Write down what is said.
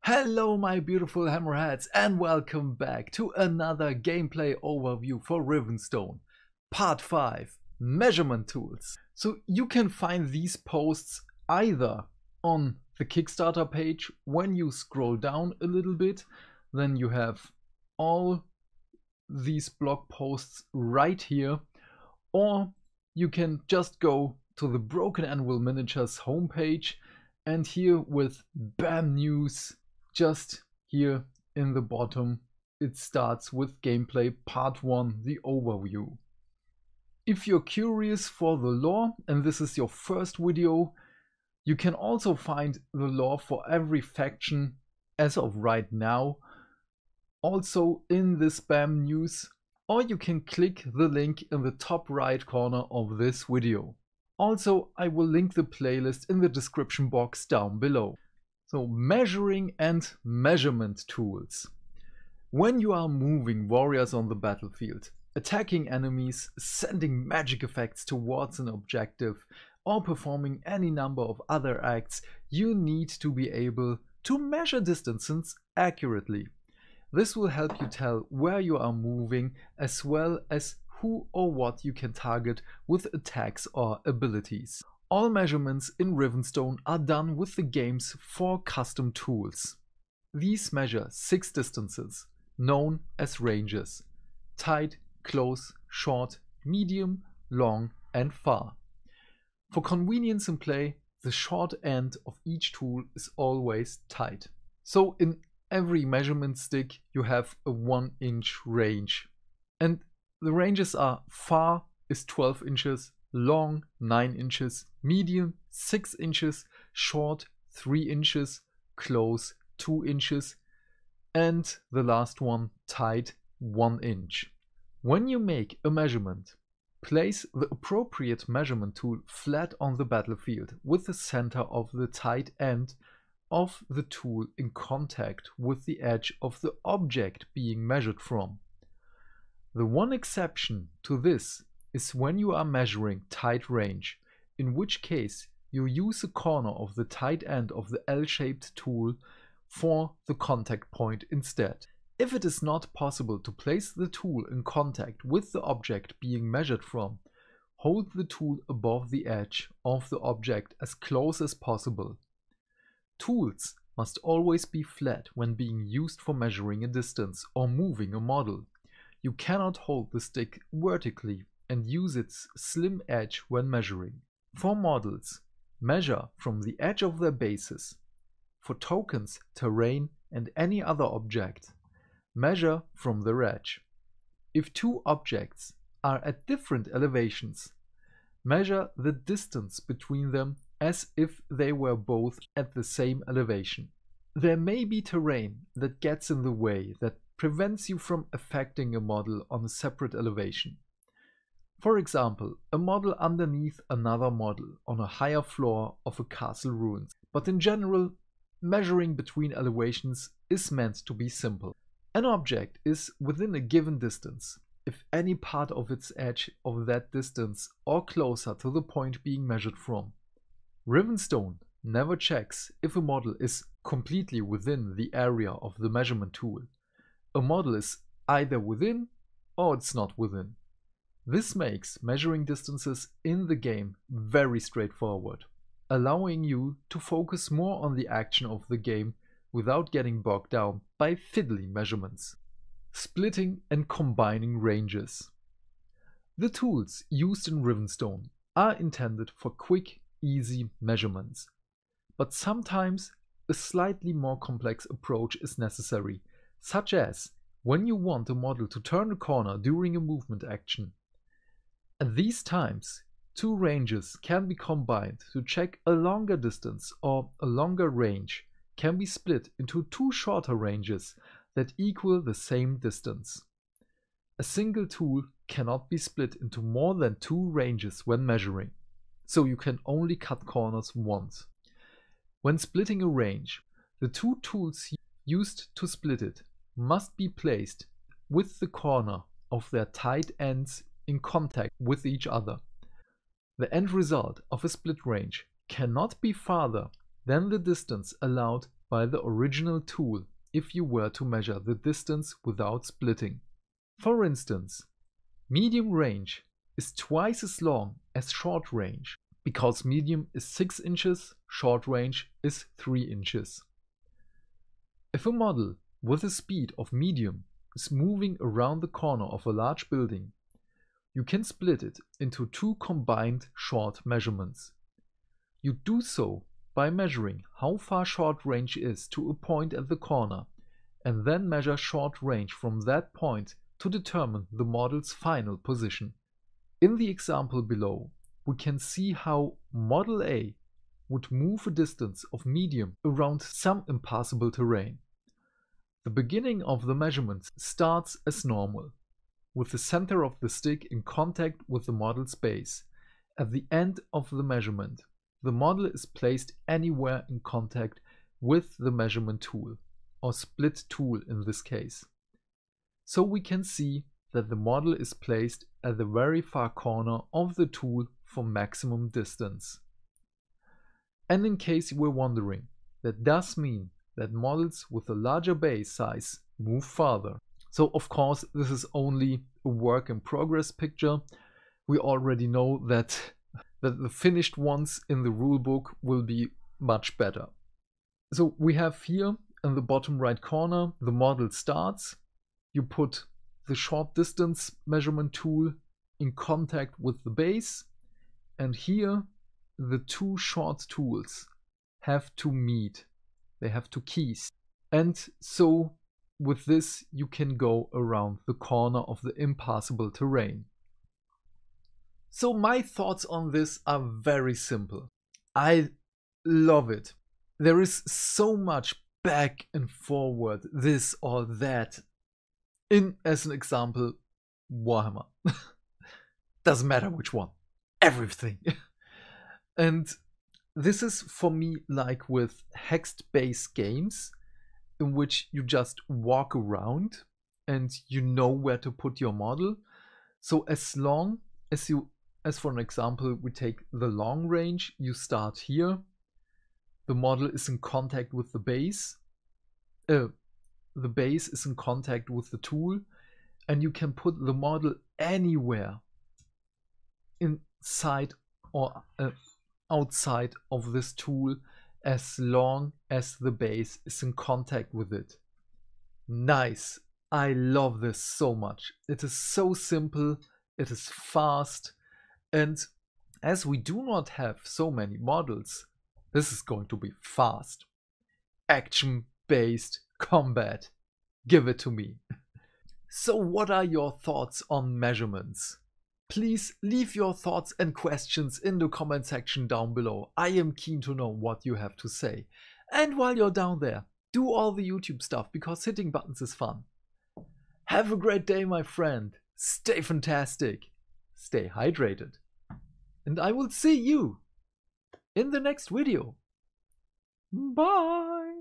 Hello my beautiful hammerheads and welcome back to another gameplay overview for Rivenstone, part 5, measurement tools. So you can find these posts either on the Kickstarter page. When you scroll down a little bit, then you have all these blog posts right here, or you can just go to the Broken Anvil Miniatures homepage, and here with BAM news just here in the bottom, it starts with gameplay part 1, the overview. If you're curious for the lore and this is your first video, you can also find the lore for every faction as of right now, also in this BAM news, or you can click the link in the top right corner of this video. Also, I will link the playlist in the description box down below. So, measuring and measurement tools. When you are moving warriors on the battlefield, attacking enemies, sending magic effects towards an objective, or performing any number of other acts, you need to be able to measure distances accurately. This will help you tell where you are moving, as well as who or what you can target with attacks or abilities. All measurements in Rivenstone are done with the game's 4 custom tools. These measure 6 distances, known as ranges: tight, close, short, medium, long and far. For convenience in play, the short end of each tool is always tight. So in every measurement stick you have a 1-inch range. And the ranges are: far is 12 inches, long 9 inches, medium 6 inches, short 3 inches, close 2 inches, and the last one, tight, 1 inch. When you make a measurement, place the appropriate measurement tool flat on the battlefield with the center of the tight end of the tool in contact with the edge of the object being measured from. The one exception to this is when you are measuring tight range, in which case you use the corner of the tight end of the L-shaped tool for the contact point instead. If it is not possible to place the tool in contact with the object being measured from, hold the tool above the edge of the object as close as possible. Tools must always be flat when being used for measuring a distance or moving a model. You cannot hold the stick vertically and use its slim edge when measuring. For models, measure from the edge of their bases. For tokens, terrain and any other object, measure from their edge. If 2 objects are at different elevations, measure the distance between them as if they were both at the same elevation. There may be terrain that gets in the way that prevents you from affecting a model on a separate elevation. For example, a model underneath another model on a higher floor of a castle ruins. But in general, measuring between elevations is meant to be simple. An object is within a given distance if any part of its edge of that distance or closer to the point being measured from. Rivenstone never checks if a model is completely within the area of the measurement tool. A model is either within or it's not within. This makes measuring distances in the game very straightforward, allowing you to focus more on the action of the game without getting bogged down by fiddly measurements. Splitting and combining ranges. The tools used in Rivenstone are intended for quick, easy measurements, but sometimes a slightly more complex approach is necessary, such as when you want a model to turn a corner during a movement action. At these times, 2 ranges can be combined to check a longer distance, or a longer range can be split into 2 shorter ranges that equal the same distance. A single tool cannot be split into more than 2 ranges when measuring, so you can only cut corners once. When splitting a range, the 2 tools used to split it must be placed with the corner of their tight ends in contact with each other. The end result of a split range cannot be farther than the distance allowed by the original tool if you were to measure the distance without splitting. For instance, medium range is twice as long as short range, because medium is 6 inches, short range is 3 inches. If a model with a speed of medium is moving around the corner of a large building, you can split it into 2 combined short measurements. You do so by measuring how far short range is to a point at the corner, and then measure short range from that point to determine the model's final position. In the example below, we can see how Model A would move a distance of medium around some impassable terrain. The beginning of the measurement starts as normal, with the center of the stick in contact with the model's base. At the end of the measurement, the model is placed anywhere in contact with the measurement tool, or split tool in this case. So we can see that the model is placed at the very far corner of the tool for maximum distance. And in case you were wondering, that does mean that models with a larger base size move farther. So of course this is only a work in progress picture. We already know that the finished ones in the rulebook will be much better. So we have here in the bottom right corner the model starts. You put the short distance measurement tool in contact with the base, and here the 2 short tools have to meet. They have to kiss. And so with this you can go around the corner of the impassable terrain. So my thoughts on this are very simple. I love it. There is so much back and forward, this or that. In, as an example, Warhammer. Doesn't matter which one. Everything. And this is for me like with hex-based games, in which you just walk around and you know where to put your model. So as long as you, as for an example, we take the long range, you start here. The model is in contact with the base. The base is in contact with the tool, and you can put the model anywhere inside or outside of this tool as long as the base is in contact with it. Nice! I love this so much. It is so simple, it is fast, and as we do not have so many models, this is going to be fast. Action-based combat. Give it to me. So what are your thoughts on measurements? Please leave your thoughts and questions in the comment section down below. I am keen to know what you have to say. And while you're down there, do all the YouTube stuff, because hitting buttons is fun. Have a great day, my friend. Stay fantastic. Stay hydrated. And I will see you in the next video. Bye.